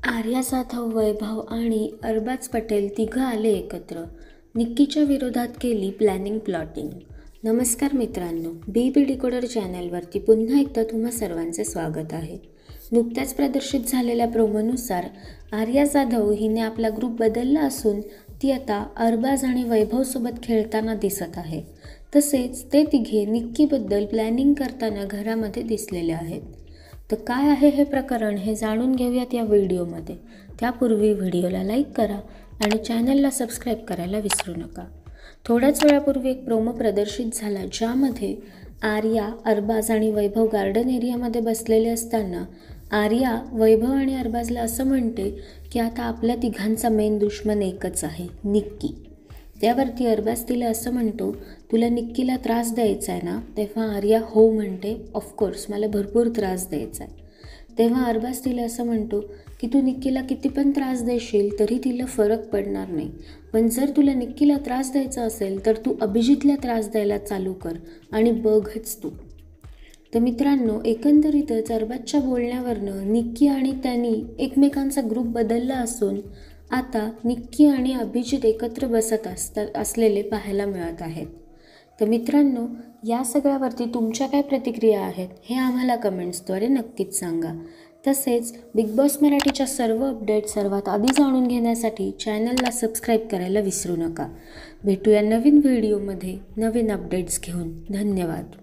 आर्या जाधव, वैभव आणि अरबाज पटेल तिघं आले एकत्र. निक्कीच्या विरोधात केली प्लॅनिंग प्लॉटिंग. नमस्कार मित्रांनो, BB डिकोडर चॅनलवरती पुन्हा एकदा तुम्हा सर्वांचे स्वागत आहे. नुकत्याच प्रदर्शित झालेल्या प्रोमोनुसार आर्या जाधव हिने आपला ग्रुप बदलला असून ती आता अरबाज आणि वैभवसोबत खेळताना दिसत आहे. तसेच ते तिघे निक्कीबद्दल प्लॅनिंग करताना घरामध्ये दिसलेले आहेत. तर काय आहे हे प्रकरण हे जाणून घेऊयात या व्हिडिओमध्ये. त्यापूर्वी व्हिडिओला लाईक करा आणि चॅनलला सबस्क्राईब करायला विसरू नका. थोड्याच वेळापूर्वी एक प्रोमो प्रदर्शित झाला ज्यामध्ये आर्या, अरबाज आणि वैभव गार्डन एरियामध्ये बसलेले असताना आर्या वैभव आणि अरबाजला असं म्हणते की आता आपल्या तिघांचा मेन दुश्मन एकच आहे, निक्की. त्यावरती अरबाज तिला असं म्हणतो, तुला निक्कीला त्रास द्यायचा आहे ना? तेव्हा आर्या हो म्हणते, ऑफकोर्स मला भरपूर त्रास द्यायचा आहे. तेव्हा अरबाज तिला असं म्हणतो की तू निक्कीला किती पण त्रास देशील तरी तिला फरक पडणार नाही, पण जर तुला निक्कीला त्रास द्यायचा असेल तर तू अभिजितला त्रास द्यायला चालू कर आणि बघच तू. तर मित्रांनो, एकंदरीतच अरबाजच्या बोलण्यावरनं निक्की आणि त्यांनी एकमेकांचा ग्रुप बदलला असून आता निक्की आणि अभिजित एकत्र बसत असलेले पाहायला मिळत आहेत. तर मित्रांनो, या सगळ्यावरती तुमच्या काय प्रतिक्रिया आहेत हे आम्हाला कमेंट्सद्वारे नक्कीच सांगा. तसेच बिग बॉस मराठीच्या सर्व अपडेट सर्वात आधी जाणून घेण्यासाठी चॅनलला सबस्क्राईब करायला विसरू नका. भेटूया नवीन व्हिडिओमध्ये नवीन अपडेट्स घेऊन. धन्यवाद.